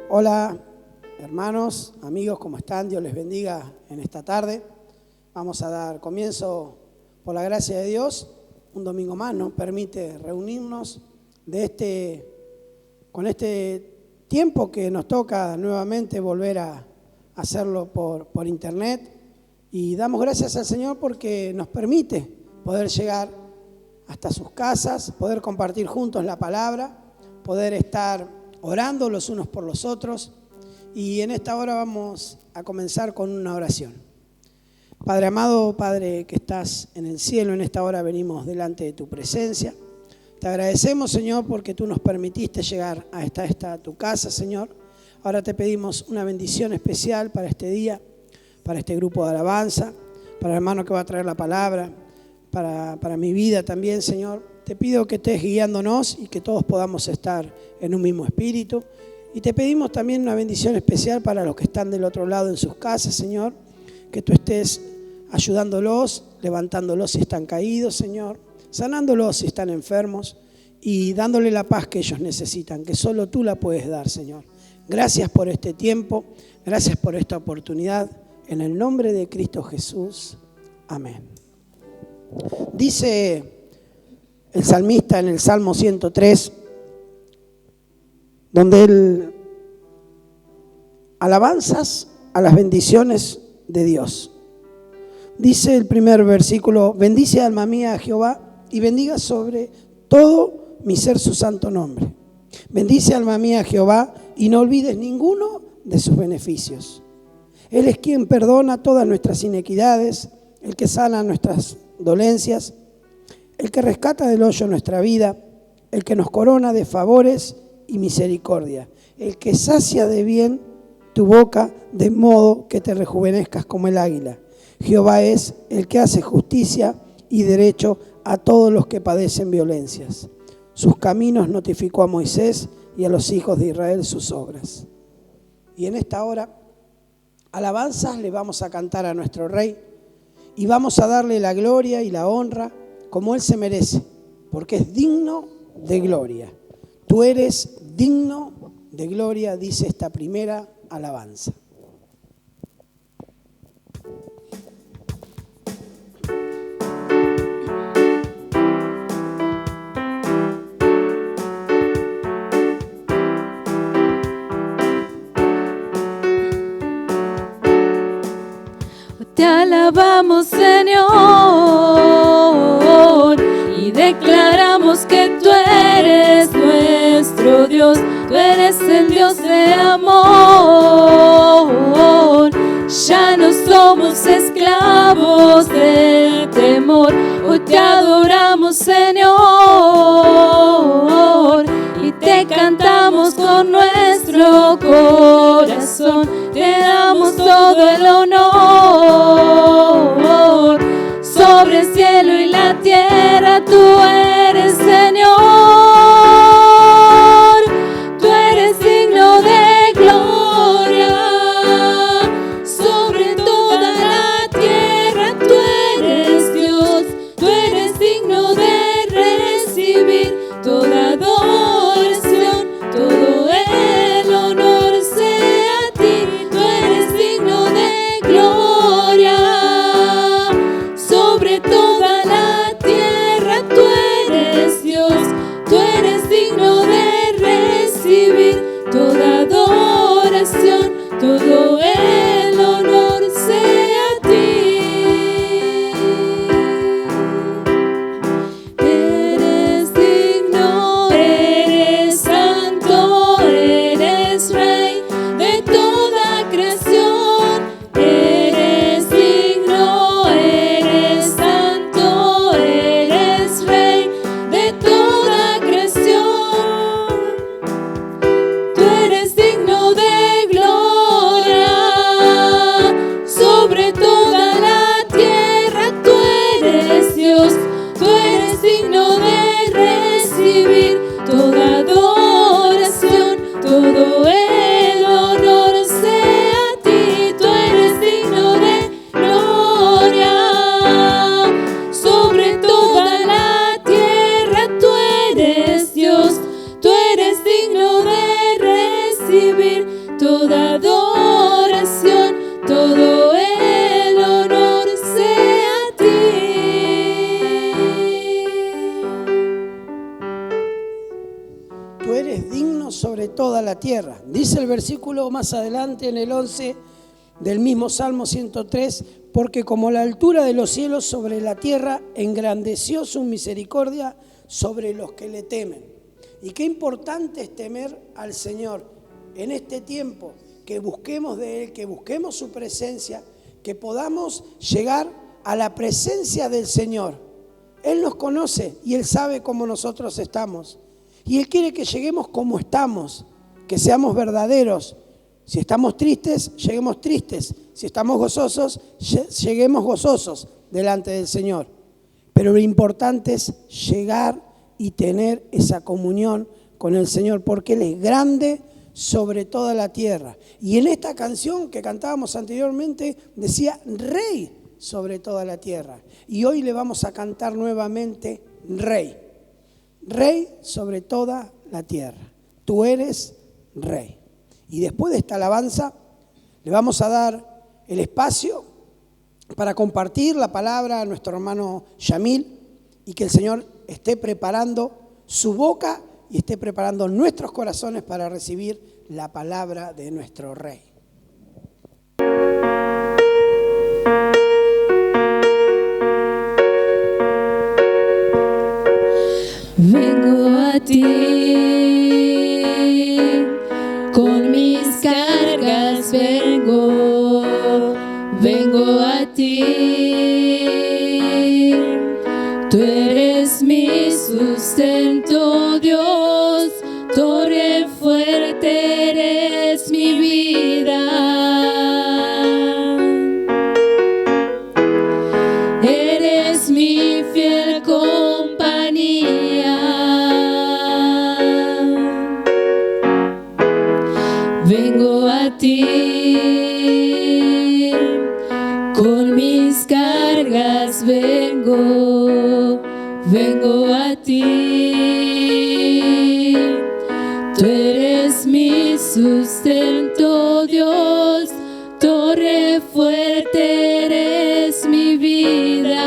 Hola, hermanos, amigos, ¿cómo están? Dios les bendiga en esta tarde. Vamos a dar comienzo, por la gracia de Dios, un domingo más nos permite reunirnos con este tiempo que nos toca nuevamente volver a hacerlo por internet. Y damos gracias al Señor porque nos permite poder llegar hasta sus casas, poder compartir juntos la palabra, poder estar orando los unos por los otros. Y en esta hora vamos a comenzar con una oración. Padre amado, Padre que estás en el cielo, en esta hora venimos delante de tu presencia. Te agradecemos, Señor, porque tú nos permitiste llegar a tu casa, Señor. Ahora te pedimos una bendición especial para este día, para este grupo de alabanza, para el hermano que va a traer la palabra, para mi vida también, Señor. Te pido que estés guiándonos y que todos podamos estar en un mismo espíritu. Y te pedimos también una bendición especial para los que están del otro lado en sus casas, Señor. Que tú estés ayudándolos, levantándolos si están caídos, Señor. Sanándolos si están enfermos y dándole la paz que ellos necesitan, que solo tú la puedes dar, Señor. Gracias por este tiempo, gracias por esta oportunidad. En el nombre de Cristo Jesús. Amén. Dice el salmista en el Salmo 103, donde él alabanzas a las bendiciones de Dios. Dice el primer versículo: bendice alma mía a Jehová y bendiga sobre todo mi ser su santo nombre. Bendice alma mía a Jehová y no olvides ninguno de sus beneficios. Él es quien perdona todas nuestras inequidades, el que sana nuestras dolencias, el que rescata del hoyo nuestra vida, el que nos corona de favores y misericordia, el que sacia de bien tu boca de modo que te rejuvenezcas como el águila. Jehová es el que hace justicia y derecho a todos los que padecen violencias. Sus caminos notificó a Moisés y a los hijos de Israel sus obras. Y en esta hora, alabanzas le vamos a cantar a nuestro Rey y vamos a darle la gloria y la honra como Él se merece, porque es digno de gloria. Tú eres digno de gloria, dice esta primera alabanza. Te alabamos, Señor, y declaramos que tú eres nuestro Dios. Tú eres el Dios de amor. Ya no somos esclavos del temor. Hoy te adoramos, Señor, y te cantamos con nuestro corazón. Te damos todo el honor. Sobre el cielo y la tierra tú eres Señor. Tú eres digno de gloria. Sobre toda la tierra tú eres Dios. Tú eres digno de recibir toda adoración, todo el honor sea a ti. Tú eres digno de gloria. dominio sobre toda la tierra. Dice el versículo más adelante en el 11 del mismo Salmo 103, porque como la altura de los cielos sobre la tierra, engrandeció su misericordia sobre los que le temen. Y qué importante es temer al Señor en este tiempo, que busquemos de Él, que busquemos su presencia, que podamos llegar a la presencia del Señor. Él nos conoce y Él sabe cómo nosotros estamos. Y Él quiere que lleguemos como estamos, que seamos verdaderos. Si estamos tristes, lleguemos tristes. Si estamos gozosos, lleguemos gozosos delante del Señor. Pero lo importante es llegar y tener esa comunión con el Señor, porque Él es grande sobre toda la tierra. Y en esta canción que cantábamos anteriormente decía Rey sobre toda la tierra. Y hoy le vamos a cantar nuevamente Rey. Rey sobre toda la tierra. Tú eres Rey. Y después de esta alabanza le vamos a dar el espacio para compartir la palabra a nuestro hermano Yamil y que el Señor esté preparando su boca y esté preparando nuestros corazones para recibir la palabra de nuestro Rey. Vengo a ti, con mis cargas vengo a ti. Tú eres mi sustento, Dios, torre fuerte eres mi vida. Eres mi fiel compañía. Vengo a ti, con mis cargas vengo a ti. Tú eres mi sustento, Dios, torre fuerte eres mi vida.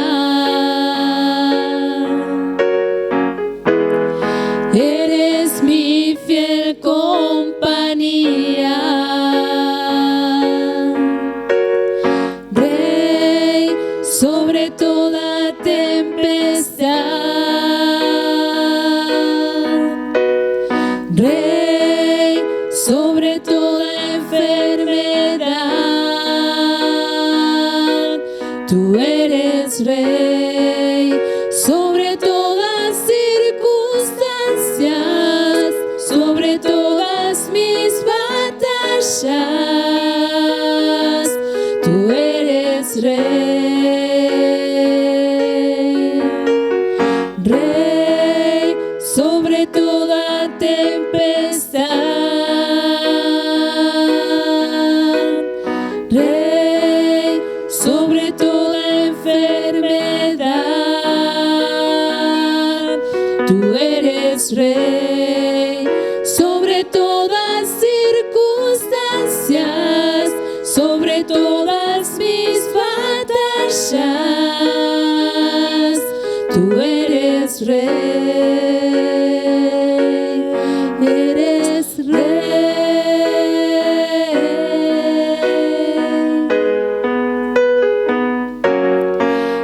Eres mi fiel compañía. Rey sobre toda tempestad. Rey sobre toda enfermedad. Tú eres Rey sobre todas circunstancias, sobre todas mis batallas. Tú eres Rey, Rey sobre toda tempestad, Rey sobre toda enfermedad. Tú eres Rey sobre todas circunstancias, sobre todas mis batallas. Tú eres Rey, eres Rey.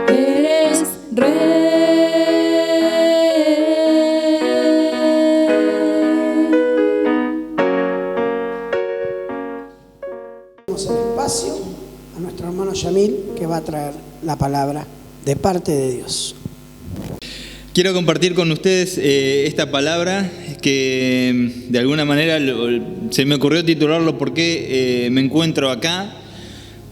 Eres Damos el espacio a nuestro hermano Yamil, que va a traer la palabra de parte de Dios. Quiero compartir con ustedes esta palabra que de alguna manera se me ocurrió titularlo ¿Por qué me encuentro acá?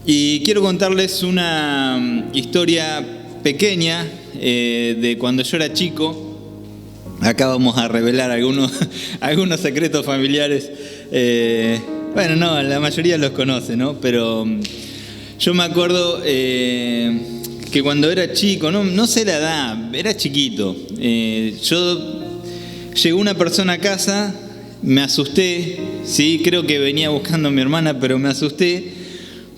Y quiero contarles una historia pequeña de cuando yo era chico. Acá vamos a revelar algunos secretos familiares. Bueno, no, la mayoría los conoce, ¿no? Pero yo me acuerdo que cuando era chico, no sé la edad, era chiquito. Llegó una persona a casa, me asusté, sí, creo que venía buscando a mi hermana, pero me asusté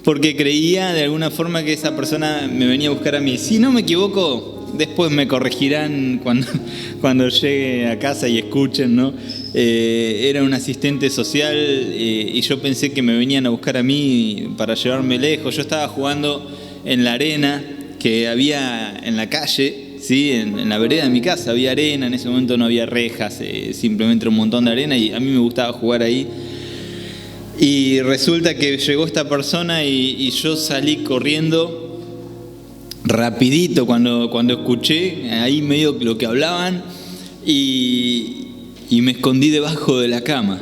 porque creía de alguna forma que esa persona me venía a buscar a mí. Si no me equivoco, después me corregirán cuando llegue a casa y escuchen, ¿no? Era un asistente social y yo pensé que me venían a buscar a mí para llevarme lejos. Yo estaba jugando en la arena que había en la calle, ¿sí? En la vereda de mi casa había arena, en ese momento no había rejas, simplemente un montón de arena, y a mí me gustaba jugar ahí. Y resulta que llegó esta persona y yo salí corriendo rapidito cuando escuché ahí medio lo que hablaban, y me escondí debajo de la cama.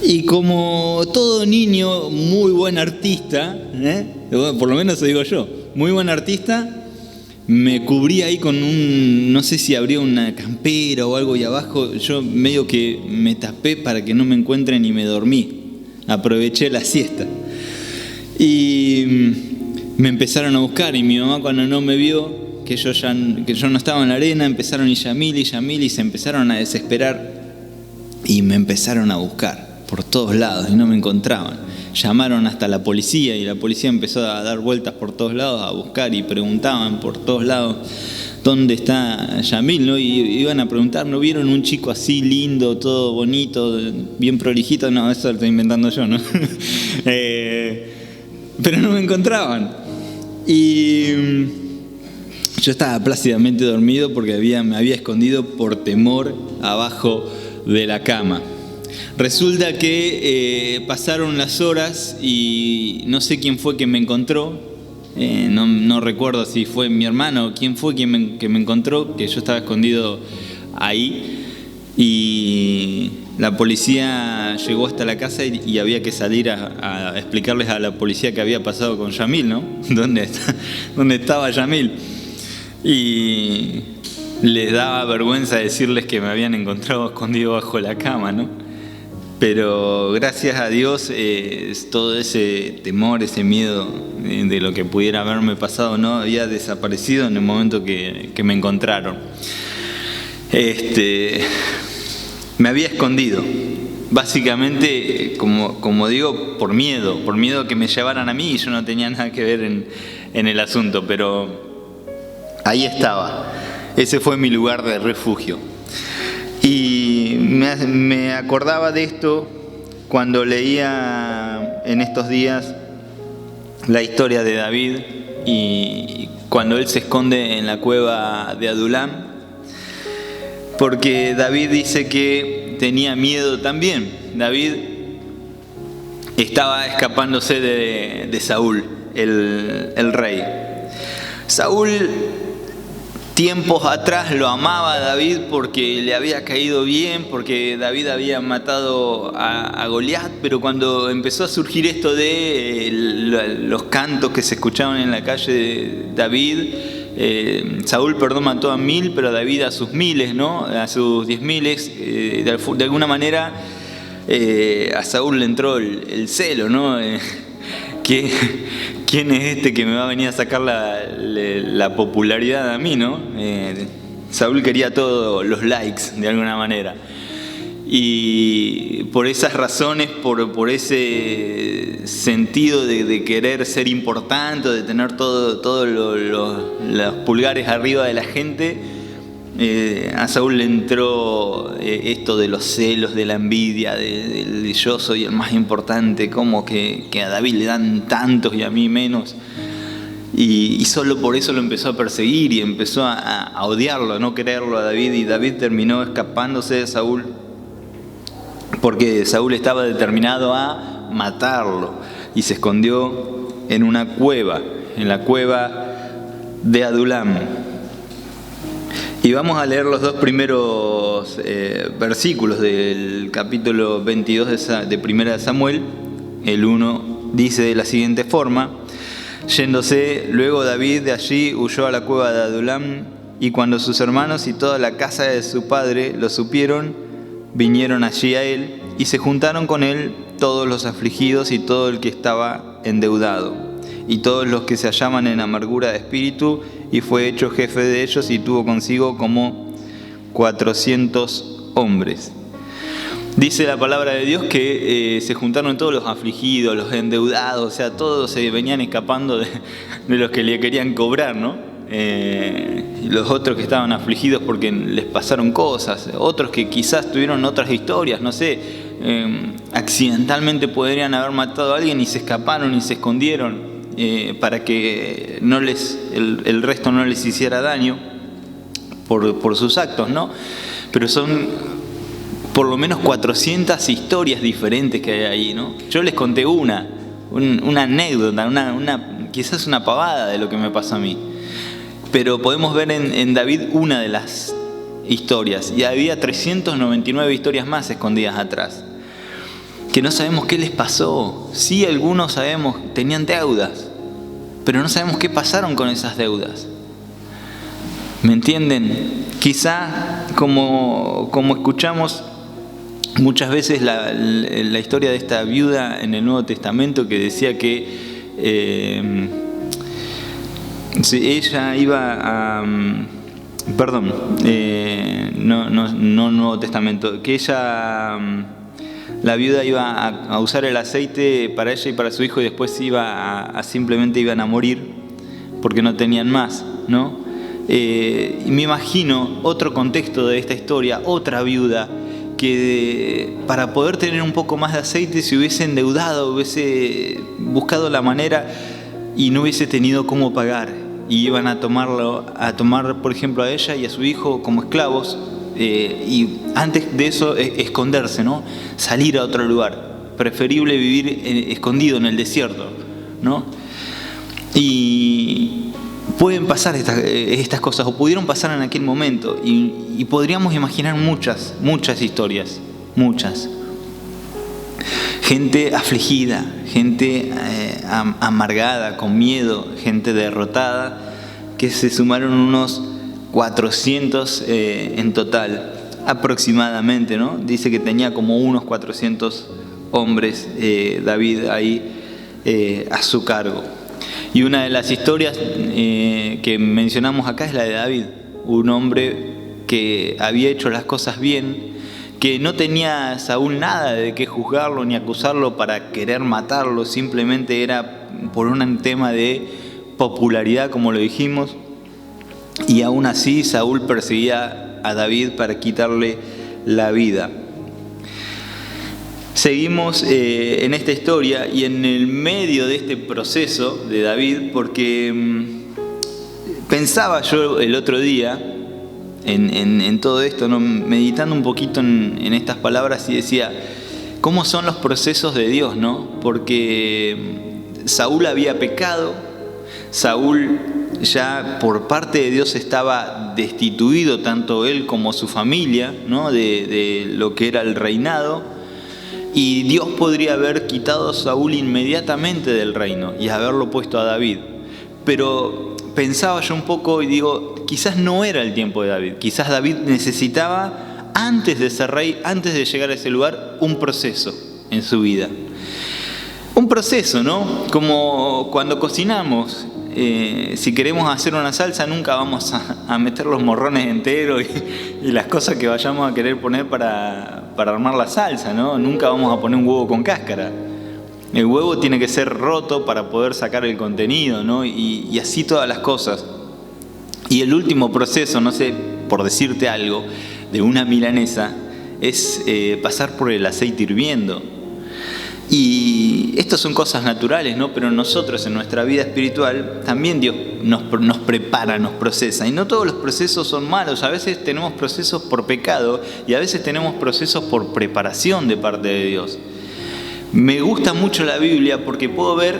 Y como todo niño muy buen artista, por lo menos eso digo yo, muy buen artista, me cubrí ahí con no sé si habría una campera o algo ahí abajo. Yo medio que me tapé para que no me encuentren y me dormí. Aproveché la siesta. Y me empezaron a buscar, y mi mamá, cuando no me vio, que yo no estaba en la arena, empezaron y Yamil, y se empezaron a desesperar y me empezaron a buscar por todos lados y no me encontraban. Llamaron hasta la policía y la policía empezó a dar vueltas por todos lados a buscar, y preguntaban por todos lados dónde está Yamil, ¿no? Y iban a preguntar, ¿no vieron un chico así lindo, todo bonito, bien prolijito? No, eso lo estoy inventando yo, ¿no? Pero no me encontraban. Y yo estaba plácidamente dormido porque me había escondido por temor abajo de la cama. Resulta que pasaron las horas y no sé quién fue que me encontró. No recuerdo si fue mi hermano o quién fue que me encontró, que yo estaba escondido ahí. Y la policía llegó hasta la casa y había que salir a explicarles a la policía qué había pasado con Yamil, ¿no? ¿Dónde estaba Yamil? Y les daba vergüenza decirles que me habían encontrado escondido bajo la cama, ¿no? Pero gracias a Dios, todo ese temor, ese miedo de lo que pudiera haberme pasado no había desaparecido en el momento que me encontraron. Me había escondido, básicamente, como digo, por miedo que me llevaran a mí, y yo no tenía nada que ver en el asunto, pero ahí estaba. Ese fue mi lugar de refugio. Y me acordaba de esto cuando leía en estos días la historia de David, y cuando él se esconde en la cueva de Adulam, porque David dice que tenía miedo también. David estaba escapándose de Saúl, el rey. Saúl, tiempos atrás, lo amaba a David porque le había caído bien, porque David había matado a Goliat, pero cuando empezó a surgir esto de los cantos que se escuchaban en la calle de David, Saúl, mató a 1000, pero David a sus miles, ¿no? A sus 10.000. De alguna manera a Saúl le entró el celo, ¿no? ¿Quién es este que me va a venir a sacar la popularidad a mí, ¿no? Saúl quería todos los likes, de alguna manera. Y por esas razones, por ese sentido de querer ser importante, de tener todos los pulgares arriba de la gente, a Saúl le entró esto de los celos, de la envidia, de yo soy el más importante, como que a David le dan tantos y a mí menos. Y solo por eso lo empezó a perseguir y empezó a odiarlo, a no quererlo a David, y David terminó escapándose de Saúl porque Saúl estaba determinado a matarlo, y se escondió en una cueva, en la cueva de Adulam. Y vamos a leer los dos primeros versículos del capítulo 22 de Primera de Samuel. El 1 dice de la siguiente forma: yéndose luego David de allí, huyó a la cueva de Adulam, y cuando sus hermanos y toda la casa de su padre lo supieron, vinieron allí a él, y se juntaron con él todos los afligidos y todo el que estaba endeudado, y todos los que se hallaban en amargura de espíritu, y fue hecho jefe de ellos, y tuvo consigo como 400 hombres. Dice la palabra de Dios que se juntaron todos los afligidos, los endeudados, o sea, todos se venían escapando de los que le querían cobrar, ¿no? y los otros que estaban afligidos porque les pasaron cosas, otros que quizás tuvieron otras historias, no sé, accidentalmente podrían haber matado a alguien y se escaparon y se escondieron para que el resto no les hiciera daño por sus actos, ¿no? Pero son por lo menos 400 historias diferentes que hay ahí, ¿no? Yo les conté una anécdota, quizás una pavada de lo que me pasó a mí. Pero podemos ver en David una de las historias, y había 399 historias más escondidas atrás, que no sabemos qué les pasó. Sí, algunos sabemos, tenían deudas, pero no sabemos qué pasaron con esas deudas. ¿Me entienden? Quizá, como escuchamos muchas veces la historia de esta viuda en el Nuevo Testamento, que decía que ella iba a... Perdón, no Nuevo Testamento, que ella, la viuda iba a usar el aceite para ella y para su hijo, y después simplemente iban a morir porque no tenían más, ¿no? Y me imagino otro contexto de esta historia, otra viuda que para poder tener un poco más de aceite se hubiese endeudado, hubiese buscado la manera y no hubiese tenido cómo pagar. Y iban a tomar, por ejemplo, a ella y a su hijo como esclavos, y antes de eso esconderse, ¿no? Salir a otro lugar. Preferible vivir escondido en el desierto, ¿no? Y pueden pasar estas cosas, o pudieron pasar en aquel momento, y podríamos imaginar muchas historias, muchas. Gente afligida, gente amargada, con miedo, gente derrotada, que se sumaron unos 400 en total, aproximadamente, ¿no? Dice que tenía como unos 400 hombres David ahí a su cargo. Y una de las historias que mencionamos acá es la de David, un hombre que había hecho las cosas bien, que no tenía Saúl nada de qué juzgarlo ni acusarlo para querer matarlo, simplemente era por un tema de popularidad, como lo dijimos, y aún así Saúl perseguía a David para quitarle la vida. Seguimos en esta historia y en el medio de este proceso de David, porque pensaba yo el otro día en todo esto, ¿no? Meditando un poquito en estas palabras, y decía, ¿cómo son los procesos de Dios, no? Porque Saúl había pecado, Saúl ya por parte de Dios estaba destituido, tanto él como su familia, ¿no? de lo que era el reinado, y Dios podría haber quitado a Saúl inmediatamente del reino y haberlo puesto a David. Pero pensaba yo un poco y digo, quizás no era el tiempo de David. Quizás David necesitaba, antes de ser rey, antes de llegar a ese lugar, un proceso en su vida. Un proceso, ¿no? Como cuando cocinamos. Si queremos hacer una salsa, nunca vamos a meter los morrones enteros y las cosas que vayamos a querer poner para armar la salsa, ¿no? Nunca vamos a poner un huevo con cáscara. El huevo tiene que ser roto para poder sacar el contenido, ¿no? Y así todas las cosas. Y el último proceso, no sé, por decirte algo, de una milanesa, es pasar por el aceite hirviendo. Y estas son cosas naturales, ¿no? Pero nosotros en nuestra vida espiritual también Dios nos prepara, nos procesa. Y no todos los procesos son malos. A veces tenemos procesos por pecado y a veces tenemos procesos por preparación de parte de Dios. Me gusta mucho la Biblia porque puedo ver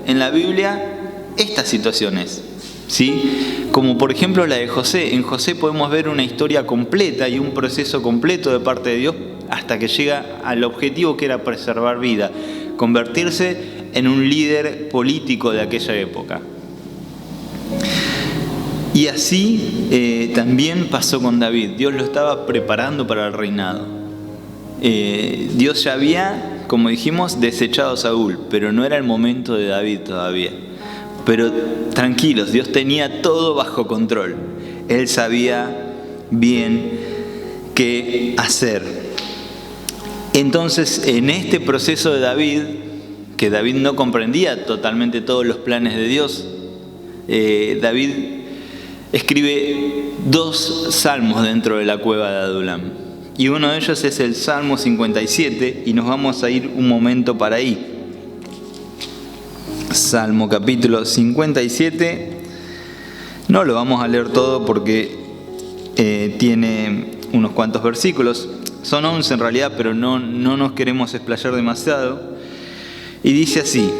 en la Biblia estas situaciones, ¿sí? Como por ejemplo la de José. En José podemos ver una historia completa y un proceso completo de parte de Dios hasta que llega al objetivo que era preservar vida, convertirse en un líder político de aquella época. Y así también pasó con David. Dios lo estaba preparando para el reinado. Dios ya había, como dijimos, desechado a Saúl, pero no era el momento de David todavía. Pero tranquilos, Dios tenía todo bajo control. Él sabía bien qué hacer. Entonces, en este proceso de David, que David no comprendía totalmente todos los planes de Dios, David escribe 2 salmos dentro de la cueva de Adulam. Y uno de ellos es el Salmo 57, y nos vamos a ir un momento para ahí. Salmo capítulo 57. No lo vamos a leer todo porque tiene unos cuantos versículos. Son 11 en realidad, pero no nos queremos explayar demasiado. Y dice así.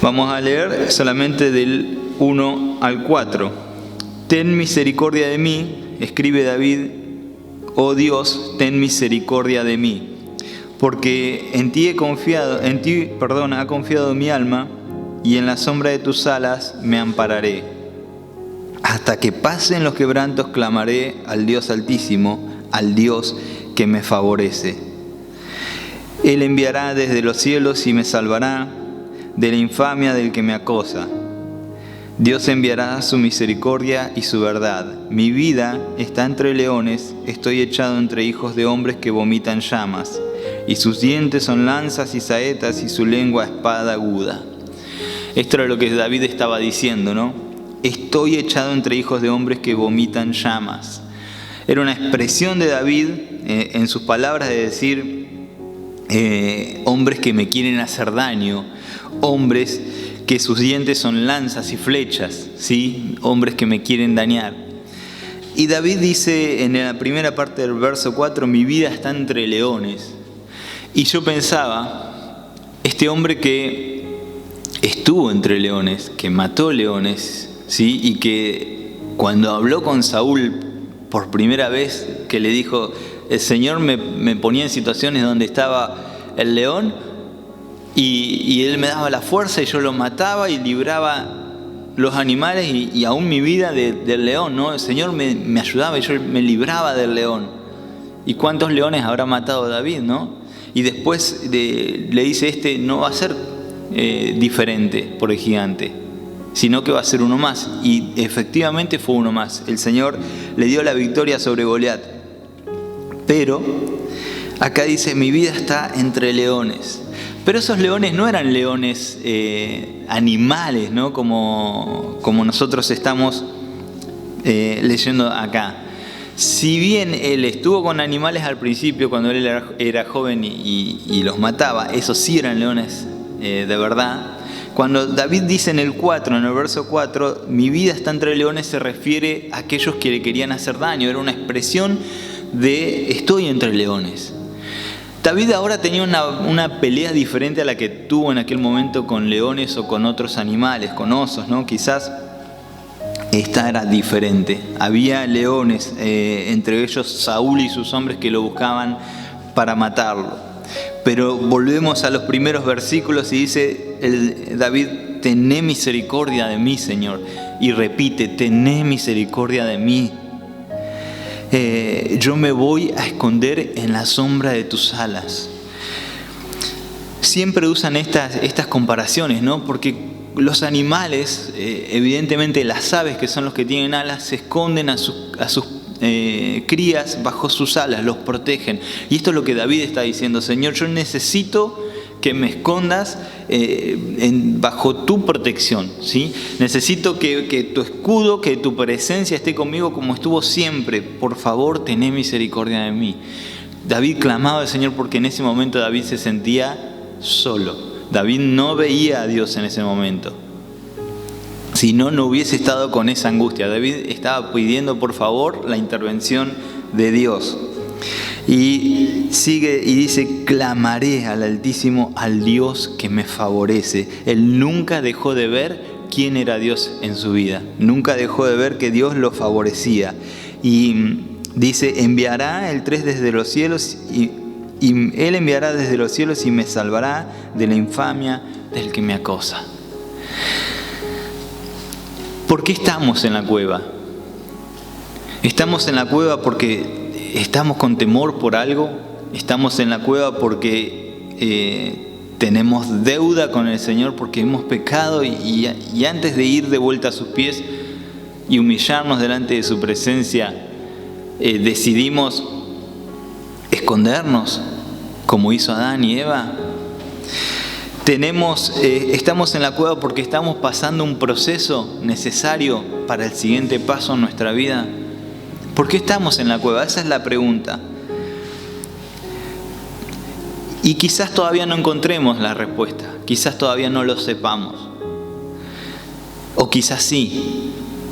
Vamos a leer solamente del 1 al 4. Ten misericordia de mí, escribe David, oh Dios, ten misericordia de mí, porque en ti ha confiado mi alma, y en la sombra de tus alas me ampararé. Hasta que pasen los quebrantos clamaré al Dios Altísimo, al Dios que me favorece. Él enviará desde los cielos y me salvará de la infamia del que me acosa. Dios enviará su misericordia y su verdad. Mi vida está entre leones, estoy echado entre hijos de hombres que vomitan llamas, y sus dientes son lanzas y saetas, y su lengua espada aguda. Esto era lo que David estaba diciendo, ¿no? Estoy echado entre hijos de hombres que vomitan llamas. Era una expresión de David en sus palabras de decir, hombres que me quieren hacer daño, hombres que sus dientes son lanzas y flechas, ¿sí? Hombres que me quieren dañar. Y David dice en la primera parte del verso 4, mi vida está entre leones. Y yo pensaba, este hombre que estuvo entre leones, que mató leones, ¿sí? Y que cuando habló con Saúl por primera vez, que le dijo, el Señor me ponía en situaciones donde estaba el león, y Él me daba la fuerza y yo lo mataba y libraba los animales y aún mi vida del león, ¿no? El Señor me ayudaba y yo me libraba del león. ¿Y cuántos leones habrá matado David, no? Y después le dice, no va a ser diferente por el gigante, sino que va a ser uno más. Y efectivamente fue uno más. El Señor le dio la victoria sobre Goliat. Pero acá dice, mi vida está entre leones. Pero esos leones no eran leones animales, ¿no? Como nosotros estamos leyendo acá. Si bien él estuvo con animales al principio, cuando él era joven y los mataba, esos sí eran leones de verdad. Cuando David dice en el verso 4, mi vida está entre leones, se refiere a aquellos que le querían hacer daño. Era una expresión de estoy entre leones. David ahora tenía una pelea diferente a la que tuvo en aquel momento con leones o con otros animales, con osos, ¿no? Quizás esta era diferente. Había leones, entre ellos Saúl y sus hombres que lo buscaban para matarlo. Pero volvemos a los primeros versículos y dice David, tené misericordia de mí, Señor. Y repite, tené misericordia de mí. Yo me voy a esconder en la sombra de tus alas. Siempre usan estas comparaciones, ¿no? Porque los animales, evidentemente las aves que son los que tienen alas, se esconden a sus crías bajo sus alas, los protegen. Y esto es lo que David está diciendo, Señor, yo necesito que me escondas bajo tu protección, ¿sí? Necesito que tu escudo, que tu presencia esté conmigo como estuvo siempre. Por favor, tené misericordia de mí. David clamaba al Señor porque en ese momento David se sentía solo. David no veía a Dios en ese momento. Si no hubiese estado con esa angustia. David estaba pidiendo por favor la intervención de Dios. Y sigue y dice, clamaré al Altísimo, al Dios que me favorece. Él nunca dejó de ver quién era Dios en su vida. Nunca dejó de ver que Dios lo favorecía. Y dice, enviará el 3 desde los cielos y Él enviará desde los cielos y me salvará de la infamia del que me acosa. ¿Por qué estamos en la cueva? Estamos en la cueva porque estamos con temor por algo. Estamos en la cueva porque tenemos deuda con el Señor, porque hemos pecado y antes de ir de vuelta a sus pies y humillarnos delante de su presencia, decidimos escondernos como hizo Adán y Eva. estamos en la cueva porque estamos pasando un proceso necesario para el siguiente paso en nuestra vida. ¿Por qué estamos en la cueva? Esa es la pregunta. Y quizás todavía no encontremos la respuesta, quizás todavía no lo sepamos, o quizás sí,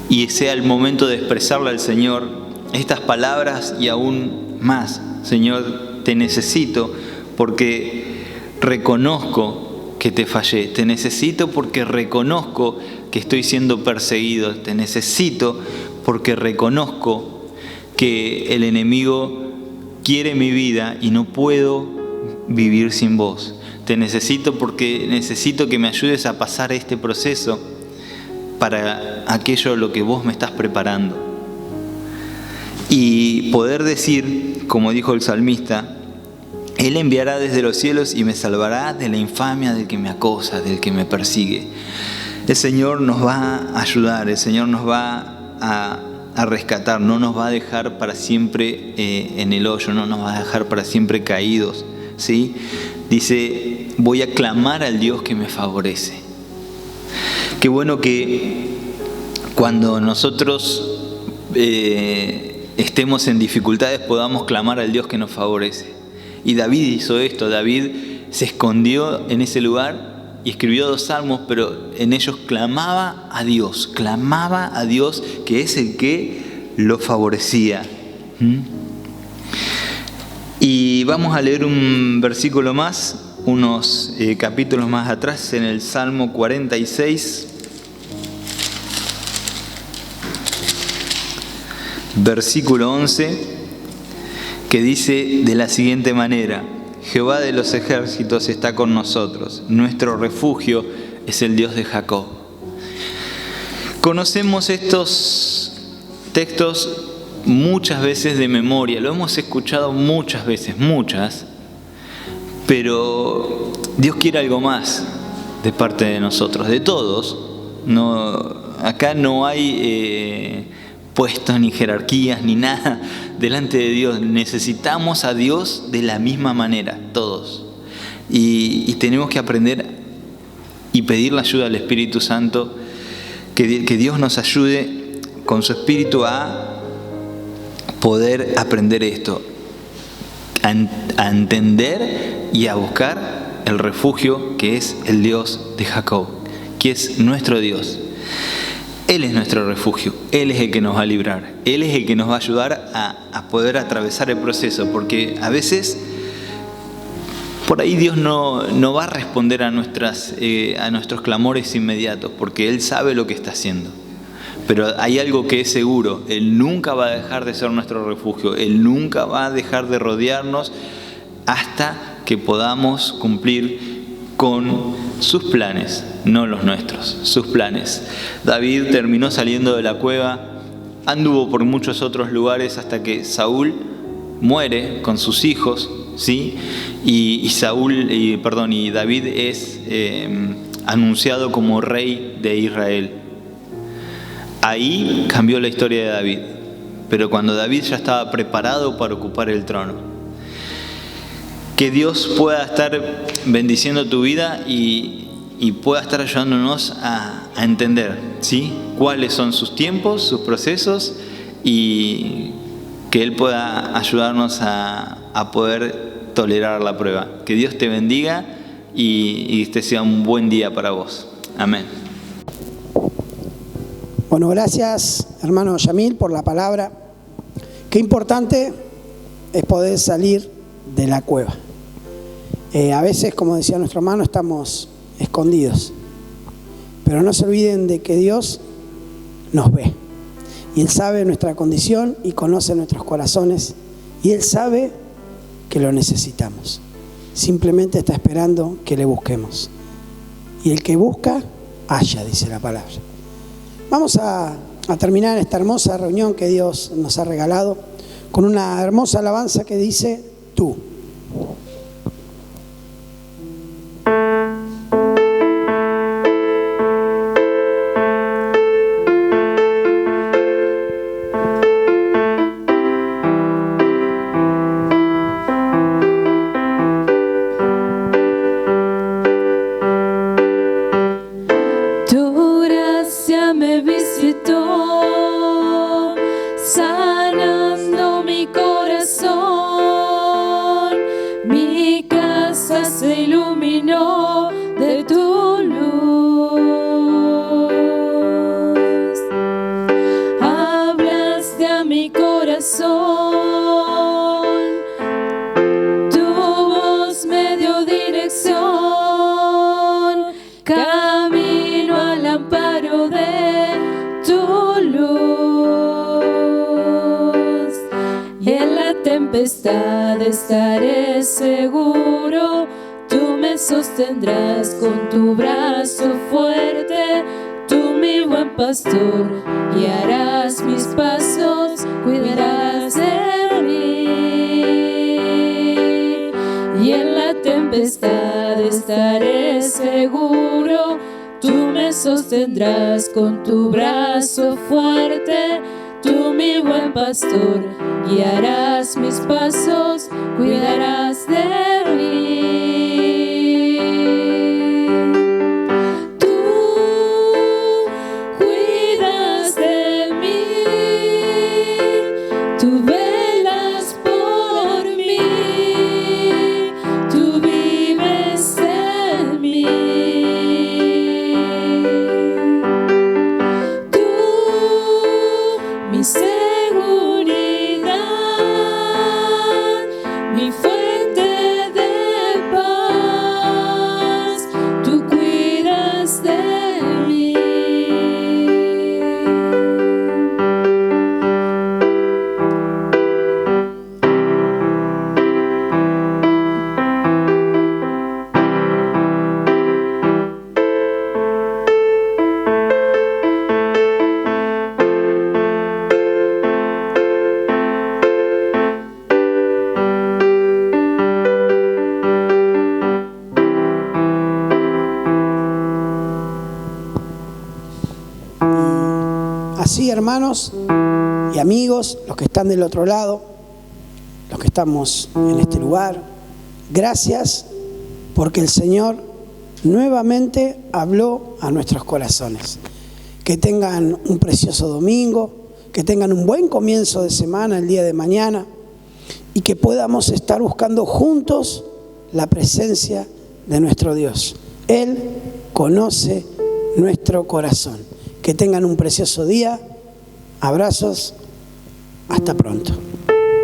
y sea el momento de expresarle al Señor estas palabras y aún más. Señor, te necesito porque reconozco que te fallé, te necesito porque reconozco que estoy siendo perseguido, te necesito porque reconozco que el enemigo quiere mi vida y no puedo vivir sin vos. Te necesito porque necesito que me ayudes a pasar este proceso para aquello a lo que vos me estás preparando. Y poder decir, como dijo el salmista, Él enviará desde los cielos y me salvará de la infamia del que me acosa, del que me persigue. El Señor nos va a ayudar, el Señor nos va a rescatar, no nos va a dejar para siempre en el hoyo, no nos va a dejar para siempre caídos. ¿Sí? Dice, voy a clamar al Dios que me favorece. Qué bueno que cuando nosotros estemos en dificultades podamos clamar al Dios que nos favorece. Y David hizo esto. David se escondió en ese lugar y escribió 2 salmos, pero en ellos clamaba a Dios que es el que lo favorecía. Y vamos a leer un versículo más, unos capítulos más atrás, en el Salmo 46, versículo 11, que dice de la siguiente manera: Jehová de los ejércitos está con nosotros, nuestro refugio es el Dios de Jacob. Conocemos estos textos muchas veces de memoria, lo hemos escuchado muchas veces, pero Dios quiere algo más de parte de nosotros, de todos. Acá no hay puestos ni jerarquías ni nada delante de Dios. Necesitamos a Dios de la misma manera, todos. Y tenemos que aprender y pedir la ayuda al Espíritu Santo, que Dios nos ayude con su Espíritu a poder aprender esto, a entender y a buscar el refugio que es el Dios de Jacob, que es nuestro Dios. Él es nuestro refugio, Él es el que nos va a librar, Él es el que nos va a ayudar a poder atravesar el proceso, porque a veces por ahí Dios no va a responder a nuestros clamores inmediatos, porque Él sabe lo que está haciendo. Pero hay algo que es seguro: Él nunca va a dejar de ser nuestro refugio, Él nunca va a dejar de rodearnos hasta que podamos cumplir con sus planes, no los nuestros, sus planes. David terminó saliendo de la cueva, anduvo por muchos otros lugares hasta que Saúl muere con sus hijos, ¿sí? Y David es anunciado como rey de Israel. Ahí cambió la historia de David, pero cuando David ya estaba preparado para ocupar el trono. Que Dios pueda estar bendiciendo tu vida y pueda estar ayudándonos a entender, ¿sí?, cuáles son sus tiempos, sus procesos, y que Él pueda ayudarnos a poder tolerar la prueba. Que Dios te bendiga y este sea un buen día para vos. Amén. Bueno, gracias hermano Yamil por la palabra. Qué importante es poder salir de la cueva. A veces, como decía nuestro hermano, estamos escondidos. Pero no se olviden de que Dios nos ve. Y Él sabe nuestra condición y conoce nuestros corazones. Y Él sabe que lo necesitamos. Simplemente está esperando que le busquemos. Y el que busca, halla, dice la palabra. Vamos a terminar esta hermosa reunión que Dios nos ha regalado con una hermosa alabanza que dice: Tú. la tempestad estaré seguro. Tú me sostendrás con tu brazo fuerte. Tú, mi buen pastor, guiarás mis pasos, cuidarás de mí. Y en la tempestad estaré seguro. Tú me sostendrás con tu brazo fuerte. Tú, mi buen pastor, guiarás mis pasos, cuidarás de mí. Tú cuidas de mí, tú velas por mí, tú vives en mí. Mi seguridad, mi fuente de paz, tú cuidas de mí. Así, hermanos y amigos, los que están del otro lado, los que estamos en este lugar, gracias porque el Señor nuevamente habló a nuestros corazones. Que tengan un precioso domingo, que tengan un buen comienzo de semana el día de mañana y que podamos estar buscando juntos la presencia de nuestro Dios. Él conoce nuestro corazón. Que tengan un precioso día. Abrazos. Hasta pronto.